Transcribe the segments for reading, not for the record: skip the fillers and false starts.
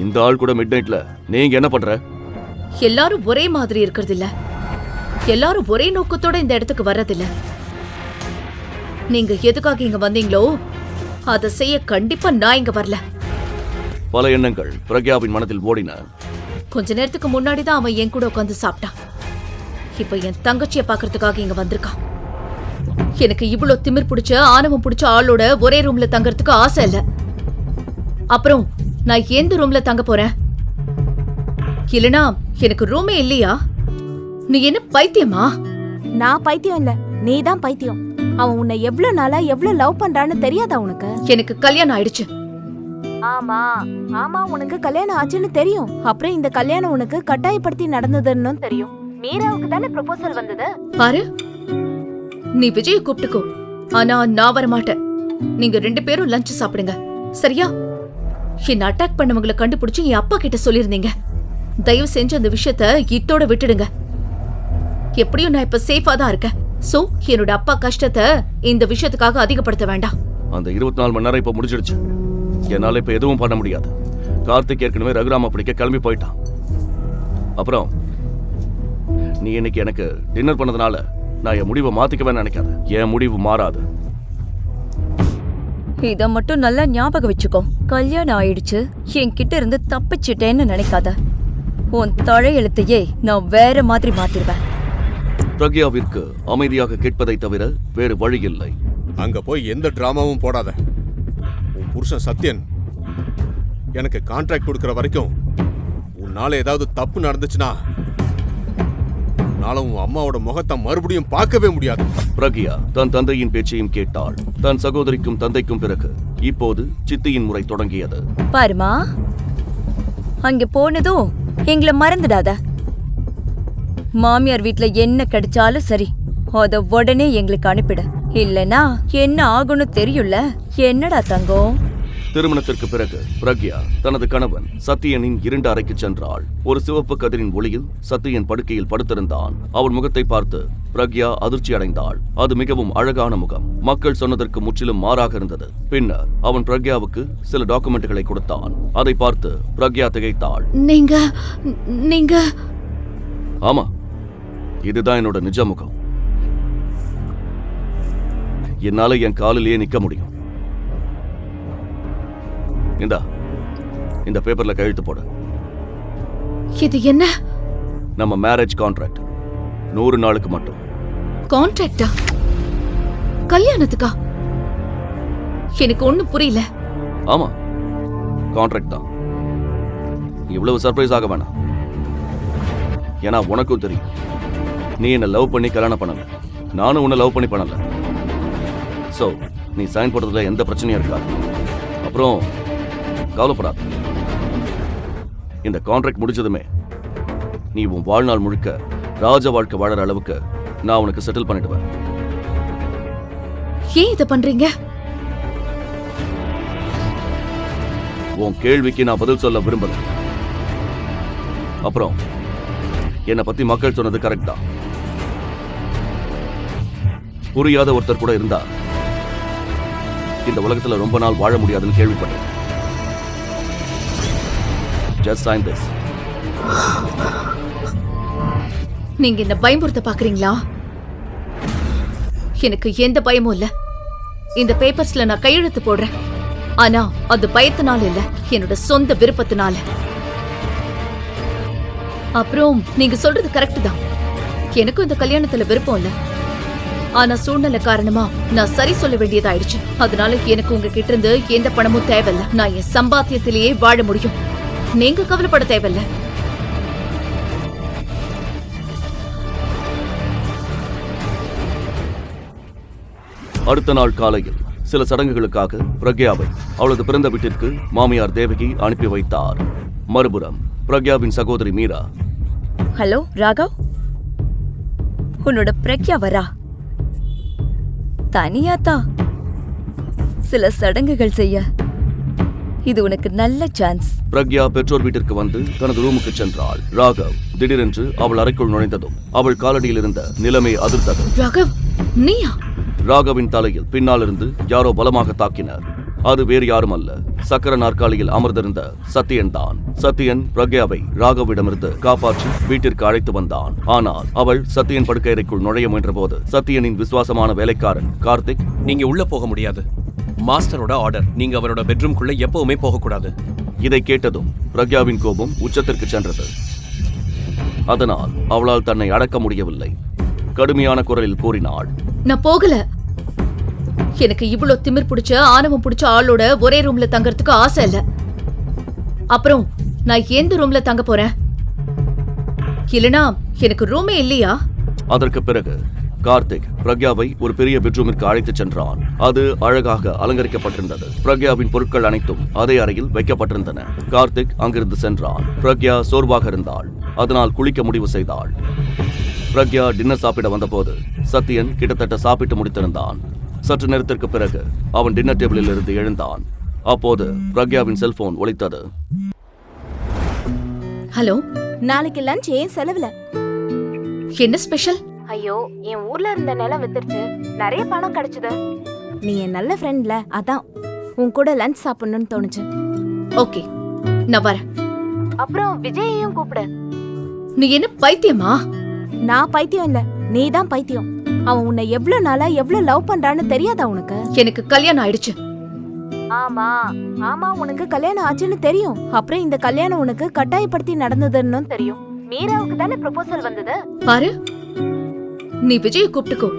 இந்த ஆள் கூட மிட் நைட்ல நீங்க என்ன பண்ற? எல்லாரும் ஒரே மாதிரி இருக்கிறது இல்ல, எல்லாரும் ஒரே நோக்கத்தோட இந்த இடத்துக்கு வர்றதில்ல. நீங்க எதுக்காக இங்க வந்தீங்களோ அதை செய்ய கண்டிப்பா நான் இங்க வரல. பல எண்ணங்கள் பிரக்யாவின் மனதில் ஓடின. கொஞ்ச நேரத்துக்கு முன்னாடி தான் அவன் என் கூட உட்காந்து சாப்பிட்டான். இப்ப என் தங்கச்சிய பாக்குறதுக்காக இங்க வந்திருக்கான். எனக்கு இவ்வளவு திமிர் பிடிச்ச ஆணவம் பிடிச்ச ஆளோட ஒரே ரூம்ல தங்கறதுக்கு ஆசை இல்ல. அப்புறம் நான் எந்த ரூம்ல தங்க போறேன்? இல்லனா எனக்கு ரூமே இல்லையா? நீ என்ன பைத்தியமா? நான் பைத்தியம் இல்ல, நீதான் பைத்தியம். அவன் உன்னை எவ்வளவு நாளா எவ்வளவு லவ் பண்றான்னு தெரியாதா உனக்கு? எனக்கு கல்யாணம் ஆயிடுச்சு. ஆமா ஆமா, உனக்கு கல்யாணம் ஆச்சுன்னு தெரியும். அப்புறம் இந்த கல்யாணம் உனக்கு கட்டாயப்படுத்தி நடந்ததுன்னு தெரியும். மீராவுக்கு தானே ப்ரொபோசல் வந்தது. பாரு, நீ விஜய கூப்பிட்டுக்கோ, ஆனா நான் வர மாட்டேன். நீங்க 2 பேரும் லஞ்ச் சாப்பிடுங்க, சரியா? என்ன அட்டாக் பண்ணவங்களை கண்டுபிடிச்சு என் அப்பா கிட்ட சொல்லிருந்தீங்க. தயவு செஞ்சு அந்த விஷயத்த இத்தோட விட்டுடுங்க. எப்படியும் நான் இப்ப சேஃபா தான் இருக்கேன். சோ என்னோட அப்பா கஷ்டத்தை இந்த விஷயத்துக்காக அதிகப்படுத்த வேண்டாம். அந்த 24 மணி நேரம் இப்ப முடிஞ்சிடுச்சு. என்னால இப்ப எதுவும் பண்ண முடியாது. கார்த்திக் ஏற்கனவே ரகுராம பிடிக்க கிளம்பி போயிட்டான். அப்புறம் நீ இன்னைக்கு எனக்கு டின்னர் பண்ணதுனால நான் என் முடிவை மாத்திக்கவே நினைக்காத. என் முடிவு மாறாது. இத மட்டும் நல்லா ஞாபகம் வச்சுக்கோ. கல்யாணம் ஆயிடுச்சு, என்கிட்ட இருந்து தப்பிச்சிட்டேன்னு நினைக்காத. உன் தலையெழுத்தையே நான் வேற மாதிரி மாத்திருவேன். பிரக்யாவிற்கு அமைதியாக கேட்பதை தவிர வேறு வழி இல்லை. அங்க போய் எந்த டிராமாவும் போடாத. உன் புருஷன் சத்யன் எனக்கு கான்ட்ராக்ட் கொடுக்கற வரைக்கும் உன்னால ஏதாவது தப்பு நடந்துச்சுன்னா உன்னால உன் அம்மாவோட முகத்தை மறுபடியும் பார்க்கவே முடியாது. பிரக்யா தன் தந்தையின் பேச்சையும் கேட்டாள். தன் சகோதரிக்கும் தந்தைக்கும் பிறகு இப்போது சித்தியின் முறை தொடங்கியது. பாருமா, அங்க போனதும் எங்களை மறந்துடாத. மாமியார் வீட்ல என்ன கிடைச்சாலும் சரி, அத உடனே எங்களுக்கு அனுப்பிட. இல்லனா என்ன ஆகும்னு தெரியும்ல. என்னடா தங்கம்? திருமணத்திற்கு பிறகு பிரக்யா தனது கணவன் சத்தியனின் இருண்ட அறைக்கு சென்றாள். ஒரு சிவப்பு கதிரின் ஒளியில் சத்தியன் படுக்கையில் படுத்திருந்தான். அவன் முகத்தை பார்த்து பிரக்யா அதிர்ச்சி அடைந்தாள். அது மிகவும் அழகான முகம். மக்கள் சொன்னதற்கு முற்றிலும் மாறாக இருந்தது. பின்னர் அவன் பிரக்யாவுக்கு சில டாக்குமெண்ட்களை கொடுத்தான். அதை பார்த்து பிரக்யா திகைத்தாள். நீங்க ஆமா, இதுதான் என்னோட நிஜ முகம். என்னால என் காலிலேயே நிக்க முடியும். இந்த பேப்பர்ல கையெழுத்து போடு. இது என்ன? நம்ம மேரேஜ் கான்ட்ராக்ட். 100 நாளுக்கு மட்டும். கான்ட்ராக்டா? கல்யாணத்துக்கா? எனக்கு ஒண்ணும் புரியல. ஆமா, கான்ட்ராக்ட் தான். இவ்வளவு சர்ப்ரைஸ் ஆக வேணாம். ஏன்னா உனக்கும் தெரியும், நீ என்ன லவ் பண்ணி கல்யாணம் பண்ணல, நானும் உன்னை லவ் பண்ணி பண்ணல. சோ நீ சைன் போடுறதுல எந்த பிரச்சனையும் இருக்காது. அப்புறம் கவலைப்படாத. இந்த கான்ட்ராக்ட் முடிச்சதுமே நீ உன் வாழ்நாள் முழுக்க ராஜ வாழ்க்கை வாழற அளவுக்கு நான் உனக்கு செட்டில் பண்ணிடுவேன். ஏன் இத பண்றீங்க? உன் கேள்விக்கு நான் பதில் சொல்ல விரும்பல. அப்புறம் என்னை பத்தி மக்கள் சொன்னது கரெக்ட் தான். புரியாத ஒருத்தர் கூட இருந்தா இந்த உலகத்துல ரொம்ப நாள் வாழ முடியாதுன்னு கேள்விப்பட்டேன். Just sign this. நீங்க என்ன பயமுறுத்த பாக்குறீங்களா? எனக்கு எந்த பயமும் இல்ல. இந்த பேப்பர்ஸ்ல நான் கையெழுத்து போடுறேன். ஆனா அது பயத்தினால இல்ல, என்னோட சொந்த விருப்பத்தினால. அப்புறம் நீங்க சொல்றது கரெக்ட் தான். எனக்கும் இந்த கல்யாணத்துல விருப்பம் இல்ல. ஆனா சூழ்நிலை காரணமா நான் சரி சொல்ல வேண்டியதாயிடுச்சு. அதனால எனக்கு உங்ககிட்ட இருந்து எந்த பணமும் தேவையில்ல. நான் என் சம்பாத்தியத்திலேயே வாழ முடியும். நீங்க கவலைப்பட தேவையில்ல. அடுத்த நாள் காலையில் சில சடங்குகளுக்காக பிரக்யாவை அவளது பிறந்த வீட்டிற்கு மாமியார் தேவகி அனுப்பி வைத்தார். மறுபுறம் பிரக்யாவின் சகோதரி மீரா. ஹலோ ராகவ், உன்னோட பிரக்யா வரா. தனியாத்தான் சில சடங்குகள் செய்ய. இது உனக்கு நல்ல சான்ஸ். பிரக்யா பெற்றோர் வீட்டிற்கு வந்து தனது ரூமுக்கு சென்றாள். ராகவ் திடீரென்று அவள் அறைக்குள் நுழைந்ததும் அவள் காலடியில் இருந்த நிலைமை அதிர்ந்தது. ராகவ், நீயா? ராகவின் தலையில் பின்னால் இருந்து யாரோ பலமாக தாக்கினர். அது வேறு யாரும் அல்ல, சக்கர நாற்காலியில் அமர்ந்திருந்த சத்யன் தான். சத்யன் பிரக்யாவை ராகவிடமிருந்து காப்பாற்றி வீட்டிற்கு அழைத்து வந்தான். ஆனால் அவள் சத்யன் படுக்கையறைக்குள் நுழைய முயன்ற போது சத்யனின் விசுவாசமான வேலைக்காரன் கார்த்திக், நீங்க உள்ள போக முடியாது. மாஸ்டரோட ஆர்டர், நீங்க அவரோட பெட்ரூம்குள்ள எப்பவுமே போக கூடாது. இதை கேட்டதும் பிரக்யாவின் கோபம் உச்சத்திற்கு சென்றது. அதனால் அவளால் தன்னை அடக்க முடியவில்லை. கடுமையான குரலில் கூறினாள், நான் போகல. எனக்கு இவ்ளோ திமிர் பிடிச்ச ஆணவம் பிடிச்ச ஆளோட ஒரே ரூம்ல தங்கறதுக்கு ஆசை இல்ல. அப்புறம் நான் எந்த ரூம்ல தங்க போறேன்? இல்லனா எனக்கு ரூமே இல்லையா? அதற்கு பிறகு கார்த்திக் பிரக்யாவை ஒரு பெரிய பெட்ரூமிற்கு அழைத்துச் சென்றான். அது அழகாக அலங்கரிக்கப்பட்டிருந்தது. பிரக்யாவின் பொருட்கள் அனைத்தும் அதே அறையில் வைக்கப்பட்டிருந்தன. கார்த்திக் அங்கிருந்து சென்றான். பிரக்யா சோர்வாக இருந்தாள். அதனால் குளிக்க முடிவு செய்தாள். பிரக்யா டின்னர் சாப்பிட வந்தபோது சத்யன் கிட்டத்தட்ட சாப்பிட்டு முடித்திருந்தான். சற்று நேரத்திற்கு பிறகு அவன் டின்னர் டேபிளில் இருந்து எழுந்தான். அப்போது பிரக்யாவின் செல்போன் ஒலித்தது. ஹலோ, நாளைக்கு லஞ்ச் ஏன் செலவுல? என்ன ஸ்பெஷல்? ஐயோ, என் ஊர்ல இருந்த நிலம் வித்துருச்சு, நிறைய பணம் கிடைச்சது. நீ என் நல்ல ஃப்ரெண்ட்ல, அதான் உன் கூட லஞ்ச் சாப்பிடணும்னு தோணுச்சு. ஓகே, நான் வரேன். அப்புறம் விஜயையும் கூப்பிடு. நீ என்ன பைத்தியமா? நான் பைத்தியம் இல்ல, நீ தான் பைத்தியம். அவன் உன்னை எவ்வளவு நாளா எவ்வளவு லவ் பண்றான்னு தெரியாதா உனக்கு? எனக்கு கல்யாணம் ஆயிடுச்சு. ஆமா ஆமா, உனக்கு கல்யாணம் ஆச்சுன்னு தெரியும். அப்புறம் இந்த கல்யாணம் உனக்கு கட்டாயப்படுத்தி நடந்ததுன்னு தெரியும். மீராவுக்கு தானே ப்ரொபோசல் வந்தது. பாரு, நீ விஜயை கூப்பிட்டுக்கோ,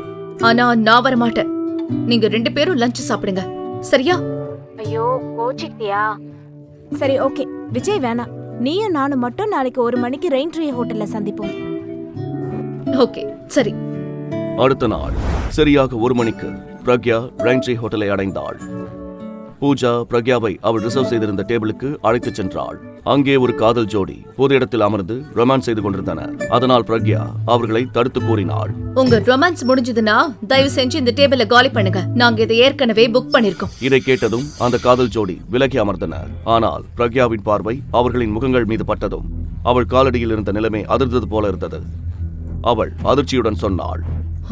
ஆனா நான் வர மாட்டேன். நீங்க 2 பேரும் லஞ்ச் சாப்பிடுங்க, சரியா? ஐயோ, கோச்சிட்டியா? சரி, ஓகே. விஜய் வேணாம், நீயும் நானும் மட்டும் நாளைக்கு 1 மணிக்கு ரெயின் ட்ரீ ஹோட்டல்ல சந்திப்போம். ஓகே, சரி. அடுத்த நாள் சரியாக 1 மணிக்கு பிரக்யா ரெயின்ட்ரீ ஹோட்டலை அடைந்தாள். பூஜா பிரக்யாவை அவள் ரிசர்வ் செய்திருந்த டேபிளுக்கு அழைத்துச் சென்றாள். அங்கே ஒரு காதல் ஜோடி பொது இடத்தில் அமர்ந்து ரொமான்ஸ் செய்து கொண்டிருந்தனர். அதனால் பிரக்யா அவர்களை தடுத்து கூறினாள், உங்க ரொமான்ஸ் முடிஞ்சதுன்னா தயவு செஞ்சு இந்த டேபிள காலி பண்ணுங்க. நாங்க இதை ஏற்கனவே புக் பண்ணிருக்கோம். இதை கேட்டதும் அந்த காதல் ஜோடி விலகி அமர்ந்தனர். ஆனால் பிரக்யாவின் பார்வை அவர்களின் முகங்கள் மீது பட்டதும் அவள் காலடியில் இருந்த நிலைமை அதிர்ந்தது போல இருந்தது. அவள் அதிர்ச்சியுடன் சொன்னாள்,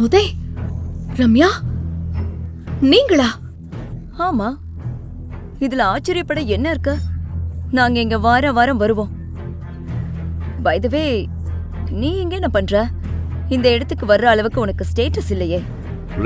உதய், ரம்யா, நீங்களா? ஆமா, இதுல ஆச்சரியப்பட என்ன இருக்கு? நாங்க இங்க வாரம் வருவோம். பை தி வே, நீ இங்க என்ன பண்ற? இந்த இடத்துக்கு வர்ற அளவுக்கு உனக்கு ஸ்டேட்டஸ் இல்லையே.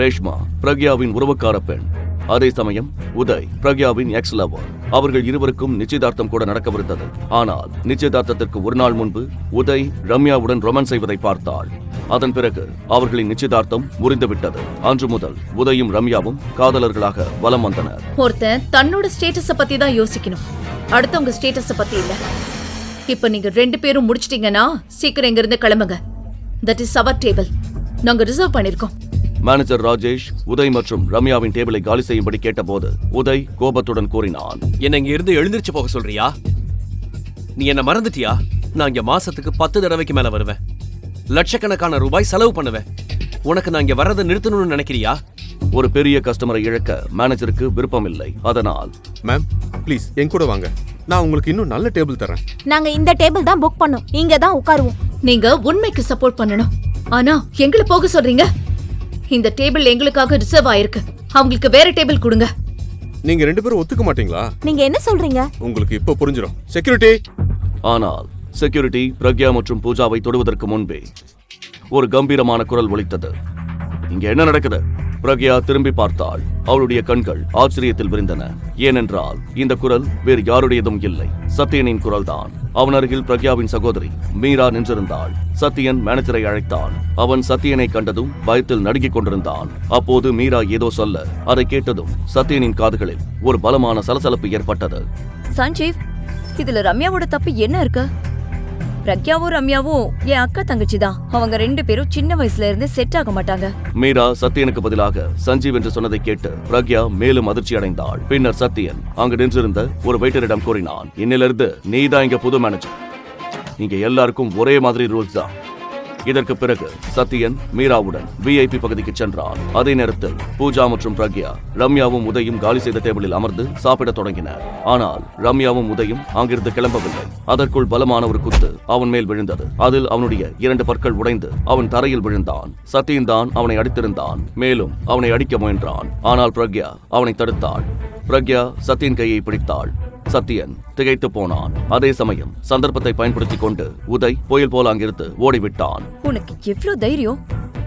ரேஷ்மா பிரக்யாவின் உறவுக்கார பெண். அதே சமயம் உதய் பிரக்யாவின் எக்ஸ் லவர். அவர்கள் இருவருக்கும் நிச்சயதார்த்தம் கூட நடக்கவிருந்தது. ஆனால் நிச்சயதார்த்தத்திற்கு 1 நாள் முன்பு உதய் ரம்யாவுடன் ரொமான்ஸ் செய்வதை பார்த்தாள். அதன் பிறகு அவர்களின் நிச்சயதார்த்தம் முறிந்துவிட்டது. அன்று முதல் உதயும் ரம்யாவும் காதலர்களாக வலம் வந்தனர். ஒருத்தன் தன்னோட ஸ்டேட்டஸ பத்தி தான் யோசிக்கணும், அடுத்தவங்க ஸ்டேட்டஸ பத்தி இல்ல. இப்ப நீங்க 2 பேரும் முடிச்சிட்டீங்கன்னா சீக்கிரம் இங்க இருந்து கிளம்புங்க. தட் இஸ் அவர் டேபிள், நாங்க ரிசர்வ் பண்ணிருக்கோம். மேனேஜர் ராஜேஷ் உதய் மற்றும் ரம்யாவின் டேபிளை காலி செய்யும்படி கேட்டபோது உதய் கோபத்துடன் கூறினான், என்ன இங்க இருந்து எழுந்திருச்சு போக சொல்றியா? நீ என்ன மறந்துட்டியா? நான் இங்க மாசத்துக்கு 10 தடவைக்கு மேல வருவேன். லட்சக்கணக்கான ரூபாய் செலவு பண்ணுவேன். உனக்கு நான் இங்க வர்றதை நிறுத்தணும்னு நினைக்கிறியா? ஒரு பெரிய கஸ்டமரை இழக்க மேனேஜருக்கு விருப்பம் இல்லை. அதனால், மேம் ப்ளீஸ் என் கூட வாங்க, நான் உங்களுக்கு இன்னும் நல்ல டேபிள் தரேன். நாங்க இந்த டேபிள் தான் புக் பண்ணோம், இங்க தான் உட்காருவோம். நீங்க உண்மைக்கு சப்போர்ட் பண்ணணும், ஆனா எங்களை போக சொல்றீங்க. இந்த டேபிள் எங்களுக்காக ரிசர்வ் ஆயிருக்கு, அவங்களுக்கு வேற டேபிள் கொடுங்க. நீங்க 2 பேரும் ஒத்துக்க மாட்டீங்களா? நீங்க என்ன சொல்றீங்க? உங்களுக்கு இப்ப புரிஞ்சிடும். செக்யூரிட்டி. ஆனால் செக்யூரிட்டி பிரக்யா மற்றும் பூஜாவை தொடுவதற்கு முன்பே ஒரு கம்பீரமான குரல் ஒலித்தது. இங்க என்ன நடக்குது? பிரக்யா திரும்பி பார்த்தாள். அவளுடைய கண்கள் ஆச்சரியத்தில் விரிந்தன. ஏனென்றால் இந்த குரல் வேறு யாருடையதும் இல்லை, சத்யனின் குரல்தான். அவன் அருகில் பிரக்யாவின் சகோதரி மீரா நின்றிருந்தாள். சத்யன் மேனேஜரை அழைத்தான். அவன் சத்யனை கண்டதும் பயத்தில் நடுங்கிக் கொண்டிருந்தான். அப்போது மீரா ஏதோ சொல்ல, அதை கேட்டதும் சத்யனின் காதுகளில் ஒரு பலமான சலசலப்பு ஏற்பட்டது. சஞ்சீவ், இதுல ரம்யாவோட தப்பு என்ன இருக்கு? பிரக்யாவும் ரம்யாவும் என் அக்கா தங்கச்சி தான். அவங்க 2 பேரும் சின்ன வயசுல இருந்து செட் ஆக மாட்டாங்க. மீரா சத்யனுக்கு பதிலாக சஞ்சீவ் என்று சொன்னதை கேட்டு பிரக்யா மேலும் அதிர்ச்சி அடைந்தாள். பின்னர் சத்யன் அங்கு நின்றிருந்த ஒரு வெயிட்டரிடம் கூறினான், இன்னிலிருந்து நீதான் இங்க புது மேனேஜர். இங்க எல்லாருக்கும் ஒரே மாதிரி ரூல்ஸ் தான். இதற்கு பிறகு சத்யன் மீராவுடன் விஐபி பகுதிக்கு சென்றார். அதே நேரத்தில் பூஜா மற்றும் பிரக்யா ரம்யாவும் உதயும் காலி செய்த டேபிளில் அமர்ந்து சாப்பிடத் தொடங்கினர். ஆனால் ரம்யாவும் உதயும் அங்கிருந்து கிளம்பவில்லை. அதற்குள் பலமான ஒரு குத்து அவன் மேல் விழுந்தது. அதில் அவனுடைய 2 பற்கள் உடைந்து அவன் தரையில் விழுந்தான். சத்யன் தான் அவனை அடித்திருந்தான். மேலும் அவனை அடிக்க முயன்றான். ஆனால் பிரக்யா அவனை தடுத்தாள். பிரக்யா சத்யன் கையை பிடித்தாள். சத்யன் திகைத்து போனான். அதே சமயம் சந்தர்ப்பத்தை பயன்படுத்திக் கொண்டு உதய் புயல் போல அங்கிருந்து ஓடிவிட்டான். உனக்கு எவ்ளோ தைரியம்?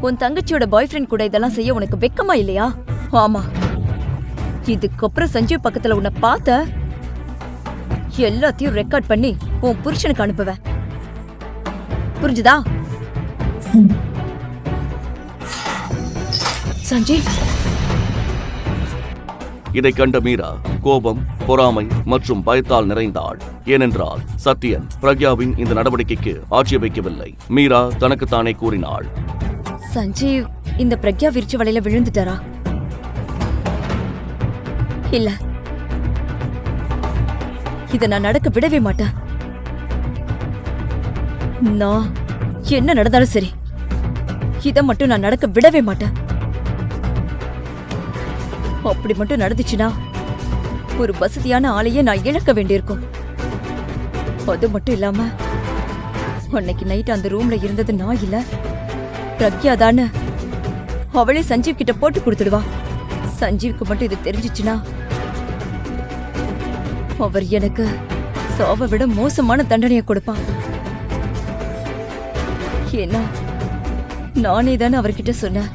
உன் தங்கச்சியோட பாய் ஃப்ரெண்ட் கூட இதெல்லாம் செய்ய உனக்கு வெக்கமா இல்லையா? ஆமா, இதுக்கப்புறம் சஞ்சீவ் பக்கத்துல உன்னை பார்த்த எல்லாத்தையும் ரெக்கார்ட் பண்ணி உன் புருஷனுக்கு அனுப்புவேன். புரிஞ்சுதா? சஞ்சீவ், இதை கண்ட மீரா கோபம், பொறாமை மற்றும் பயத்தால் நிறைந்தாள். ஏனென்றால் சத்யன் பிரக்யாவின் இந்த நடவடிக்கைக்கு ஆட்சேபிக்கவில்லை. மீரா தனக்குத்தானே கூறினாள், சஞ்சீவ் இந்த பிரக்யா விரிச்ச வலையில விழுந்துட்டாரா? இல்ல, இத நான் நடக்க விடவே மாட்டேன். நான் என்ன நடந்தாலும் சரி, இத மட்டும் நான் நடக்க விடவே மாட்டேன். அப்படி மட்டும் நடந்துச்சுன்னா ஒரு வசதியான ஆளையே நான் இழக்க வேண்டியிருக்கும். அது மட்டும் இல்லாம அன்னைக்கு நைட் அந்த ரூம்ல இருந்தது நான் இல்ல, பிரக்யா தானே. அவளே சஞ்சீவ் கிட்ட போட்டு கொடுத்துடுவா. சஞ்சீவுக்கு மட்டும் இது தெரிஞ்சிச்சுன்னா அவர் எனக்கு சாவை விட மோசமான தண்டனையை கொடுப்பான். ஏன்னா நானே தானே அவர்கிட்ட சொன்னேன்,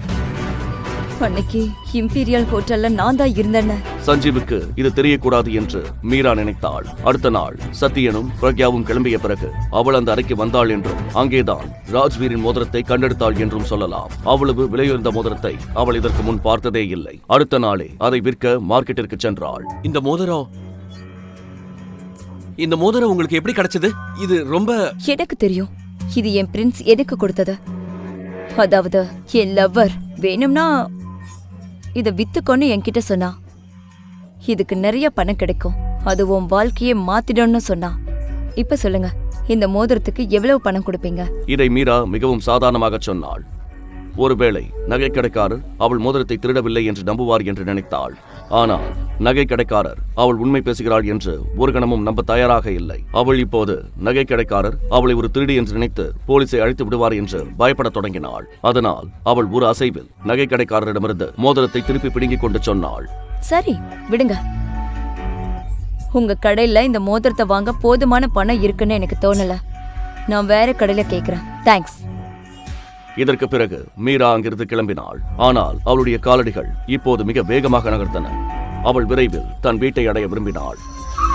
அன்னைக்கு இம்பீரியல் ஹோட்டல்ல நான் தான் இருந்தேன்னு. சஞ்சீவுக்கு இது தெரியக்கூடாது என்று மீரா நினைத்தாள். அடுத்த நாள் சத்யனும் பிரக்யாவும் கிளம்பிய பிறகு அவள் அந்த அறைக்கு வந்தாள் என்றும் அங்கேதான் ராஜ்வீரின் மோதிரத்தை கண்டெடுத்தாள் என்றும் சொல்லலாம். அவ்வளவு விலையுயர்ந்த மோதிரத்தை அவள் இதற்கு முன் பார்த்ததே இல்லை. அடுத்த நாளே அதை விற்க மார்க்கெட்டிற்கு சென்றாள். இந்த மோதிரம் உங்களுக்கு எப்படி கிடைச்சது? இது ரொம்ப எனக்கு தெரியும். இது என் பிரின்ஸ் எதுக்கு கொடுத்தது. அதாவது என் லவ்வர் வேணும்னா இத வித்துக்கொன்னு என்கிட்ட சொன்னா இதுக்கு நிறைய பணம் கிடைக்கும், அது உன் வாழ்க்கையை மாத்திடும்னு சொன்னா. இப்ப சொல்லுங்க, இந்த மோதிரத்துக்கு எவ்வளவு பணம் கொடுப்பீங்க? இதை மீரா மிகவும் சாதாரணமாக சொன்னாள். ஒருவேளை நகைக்கடைக்காரர் அவள் மோதிரத்தை திருடவில்லை என்று நம்புவார் என்று நினைத்தாள். ஆனால் நகைக்கடைக்காரர் அவள் உண்மை பேசுகிறாள் என்று ஒரு கணமும் நம்ப தயாராக இல்லை. அவள் இப்போது நகைக்கடைக்காரர் அவளை ஒரு திருடி என்று நினைத்து போலீஸை அழைத்து விடுவார் என்று பயப்படத் தொடங்கினாள். அதனால் அவள் ஒரு அசைவில் நகைக்கடைக்காரரிடமிருந்து மோதிரத்தை திருப்பி பிடுங்கிக் கொண்டு சொன்னாள், சரி விடுங்க, உங்க கடையில இந்த மோதிரத்தை வாங்க போதுமான பணம் இருக்குன்னு எனக்கு தோணல. நான் வேற கடையில கேக்குறேன். தேங்க்ஸ். இதற்கு பிறகு மீரா அங்கிருந்து கிளம்பினாள். ஆனால் அவளுடைய காலடிகள் இப்போது மிக வேகமாக நகர்ந்தன. அவள் விரைவில் தன் வீட்டை அடைய விரும்பினாள்.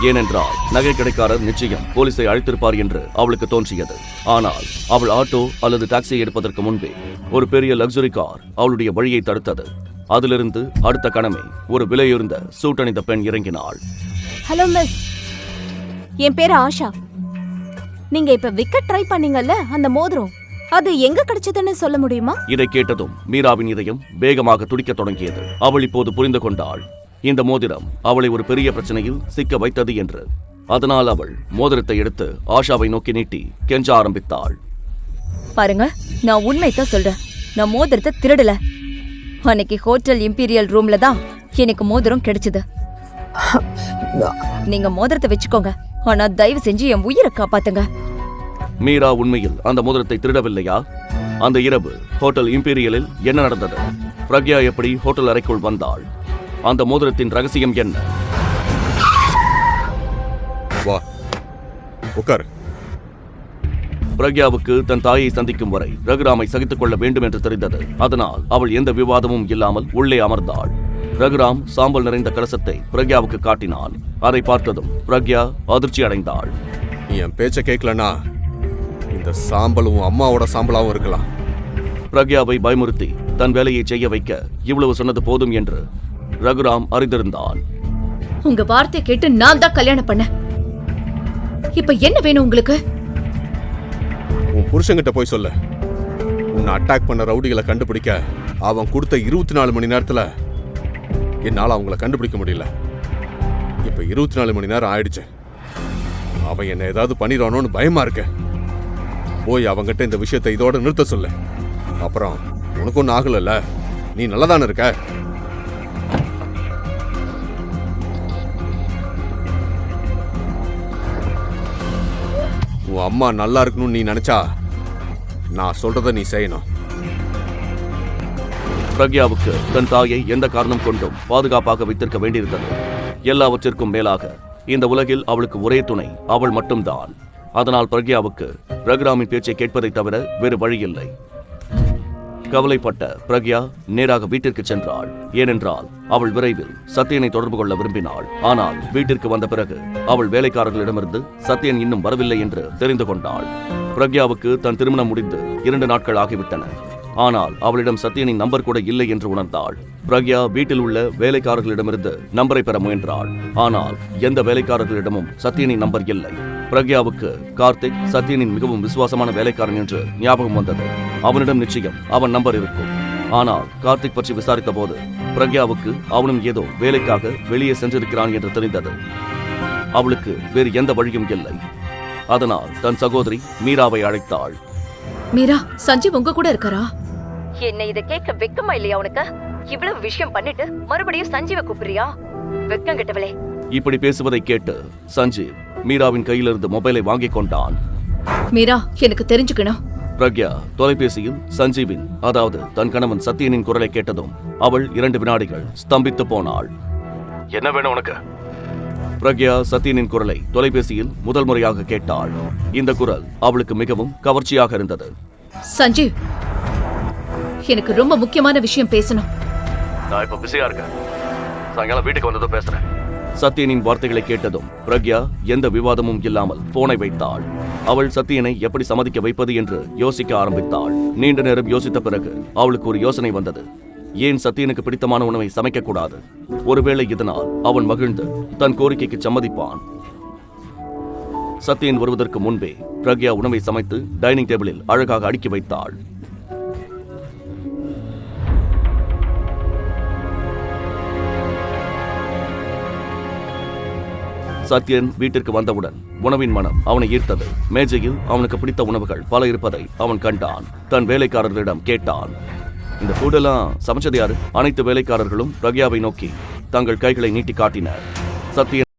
ஏனென்றால் நகை கடைக்காரர் நிச்சயம் போலீஸை அழைத்திருப்பார் என்று அவளுக்கு தோன்றியது. ஆனால் அவள் ஆட்டோ அல்லது டாக்ஸியை எடுப்பதற்கு முன்பே ஒரு பெரிய லக்ஸுரி கார் அவளுடைய வழியை தடுத்தது. அதிலிருந்து அடுத்த கணமே ஒரு விலையுயர்ந்த சூட்டணிந்த பெண் இறங்கினாள். ஹலோ மிஸ், என் பேரு ஆஷா. நீங்க இப்ப விக்க ட்ரை பண்ணீங்கல்ல, அந்த மோதிரம் அது எங்க கிடைச்சதுன்னு சொல்ல முடியுமா? இதை கேட்டதும் மீராவின் இதயம் வேகமாக துடிக்கத் தொடங்கியது. அவள் இப்போது புரிந்து கொண்டாள், இந்த மோதிரம் அவளை ஒரு பெரிய பிரச்சனையில் சிக்க வைத்தது என்று. அதனால் அவள் மோதிரத்தை எடுத்து ஆஷாவை நோக்கி நீட்டி கெஞ்ச ஆரம்பித்தாள். பாருங்க, நான் உண்மைதான் சொல்றேன். நான் மோதிரத்தை திருடல. அன்னைக்கு ஹோட்டல் இம்பீரியல் ரூம்ல தான் எனக்கு மோதிரம் கிடைச்சது. நீங்க மோதிரத்தை வச்சுக்கோங்க, ஆனா தயவு செஞ்சு என் உயிரை காப்பாத்துங்க. மீரா உண்மையில் அந்த மோதிரத்தை திருடவில்லையா? அந்த இரவு ஹோட்டல் இம்பீரியலில் என்ன நடந்தது? பிரக்யா எப்படி ஹோட்டல் அறைக்குள் வந்தாள்? அந்த மோதிரத்தின் ரகசியம் என்ன? வா, உட்காரு. பிரக்யாவுக்கு தன் தாயை சந்திக்கும் வரை ரகுராமை சகித்துக் கொள்ள வேண்டும் என்று தெரிந்தது. அதனால் அவள் எந்த விவாதமும் இல்லாமல் உள்ளே அமர்ந்தாள். ரகுராம் சாம்பல் நிறைந்த கலசத்தை பிரக்யாவுக்கு காட்டினான். அதை பார்த்ததும் பிரக்யா அதிர்ச்சி அடைந்தாள். நீ என் பேச்ச கேட்கலனா இந்த சாம்பலும் அம்மாவோட சாம்பலாவும் இருக்கலாம். பிரக்யாவை பயமுறுத்தி தன் வேலையை செய்ய வைக்க இவ்வளவு சொன்னது போதும் என்று ரகுராம் அறிந்திருந்தான். உங்க வார்த்தை கேட்டு நான் தான் கல்யாணம் பண்ண. இப்ப என்ன வேணும் உங்களுக்கு? உன் புருஷன்கிட்ட போய் சொல்ல. உன்னை அட்டாக் பண்ண ரவுடிகளை கண்டுபிடிக்க அவன் கொடுத்த 24 மணி நேரத்துல என்னால அவங்கள கண்டுபிடிக்க முடியல. இப்ப 24 மணி நேரம் ஆயிடுச்சு. அவன் என்ன ஏதாவது பண்ணிடுவானோன்னு பயமா இருக்கு. போய் அவங்கிட்ட இந்த விஷயத்தை இதோட நிறுத்த சொல்லு. அப்புறம் உனக்கு ஒன்றும் ஆகலைல்ல, நீ நல்லா தானே இருக்க? உன் அம்மா நல்லா இருக்கணும்னு நீ நினைச்சா நான் சொல்றத நீ செய்யணும். பிரக்யாவுக்கு தன் தாயை எந்த காரணம் கொண்டும் பாதுகாப்பாக வைத்திருக்க வேண்டியிருந்தது. எல்லாவற்றிற்கும் மேலாக இந்த உலகில் அவளுக்கு ஒரே துணை அவள் மட்டும்தான். அதனால் பிரக்யாவுக்கு ரகுராமின் பேச்சை கேட்பதை தவிர வேறு வழியில்லை. கவலைப்பட்ட பிரக்யா நேராக வீட்டிற்கு சென்றாள். ஏனென்றால் அவள் விரைவில் சத்யனை தொடர்பு கொள்ள விரும்பினாள். ஆனால் வீட்டிற்கு வந்த பிறகு அவள் வேலைக்காரர்களிடமிருந்து சத்யன் இன்னும் வரவில்லை என்று தெரிந்து கொண்டாள். பிரக்யாவுக்கு தன் திருமணம் முடிந்து 2 நாட்கள் ஆகிவிட்டன. ஆனால் அவளிடம் சத்யனின் நம்பர் கூட இல்லை என்று உணர்ந்தாள். பிரக்யா வீட்டில் உள்ள வேலைக்காரர்களிடமிருந்து நம்பரை பெற முயன்றாள். ஆனால் எந்த வேலைக்காரர்களிடமும் சத்யனின் நம்பர் இல்லை. பிரக்யாவுக்கு கார்த்திக் சத்யனின் மிகவும் விசுவாசமான வேலைக்காரன் என்று ஞாபகம் வந்தது. அவனிடம் நிச்சயம் அவன் நம்பர் இருக்கும். ஆனால் கார்த்திக் பற்றி விசாரித்த போது பிரக்யாவுக்கு அவனும் ஏதோ வேலைக்காக வெளியே சென்றிருக்கிறான் என்று தெரிந்தது. அவளுக்கு வேறு எந்த வழியும் இல்லை. அதனால் தன் சகோதரி மீராவை அழைத்தாள். மீரா, சஞ்சீவ் உங்க கூட இருக்காரா? என்ன இத கேட்க வெக்கமா இல்லையா உனக்கு? இவ்வளவு விஷயம் பண்ணிட்டு மறுபடியும் சஞ்சீவ கூப்பிடுறியா? வெக்கம் கெட்டவளே. இப்படி பேசுவதை கேட்டு சஞ்சீவ் மீராவின் கையிலிருந்து மொபைலை வாங்கிக் கொண்டான். மீரா, எனக்கு தெரிஞ்சுக்கணும். பிரக்யா தொலைபேசியில் சஞ்சீவின், அதாவது தன் கணவன் சத்யனின் குரலை கேட்டதும் அவள் 2 வினாடிகள் ஸ்தம்பித்து போனாள். என்ன வேணும் உனக்கு? பிரக்யா சத்யனின் குரலை தொலைபேசியில் முதல் முறையாக கேட்டாள். இந்த குரல் அவளுக்கு மிகவும் கவர்ச்சியாக இருந்தது. சஞ்சீவ், எனக்கு ரொம்ப முக்கியமான விஷயம் பேசணும். நான் இப்ப பிஸியா இருக்கேன். சாயங்காலம் வீட்டுக்கு வந்ததும் பேசுறேன். சத்யனின் வார்த்தைகளை கேட்டதும் பிரக்யா எந்த விவாதமும் இல்லாமல் போனை வைத்தாள். அவள் சத்யனை எப்படி சம்மதிக்க வைப்பது என்று யோசிக்க ஆரம்பித்தாள். நீண்ட நேரம் யோசித்த பிறகு அவளுக்கு ஒரு யோசனை வந்தது. ஏன் சத்யனுக்கு பிடித்தமான உணவை சமைக்க கூடாது? ஒருவேளை இதனால் அவன் மகிழ்ந்து தன் கோரிக்கைக்கு சம்மதிப்பான். சத்யன் வருவதற்கு முன்பே பிரக்யா உணவை சமைத்து டைனிங் டேபிளில் அழகாக அடுக்கி வைத்தாள். சத்யன் வீட்டிற்கு வந்தவுடன் உணவின் மனம் அவனை ஈர்த்தது. மேஜையில் அவனுக்கு பிடித்த உணவுகள் பல இருப்பதை அவன் கண்டான். தன் வேலைக்காரர்களிடம் கேட்டான், இந்த ஃபுட்டெல்லாம் சமைச்சது யாரு? அனைத்து வேலைக்காரர்களும் பிரக்யாவை நோக்கி தங்கள் கைகளை நீட்டி காட்டினர். சத்யன்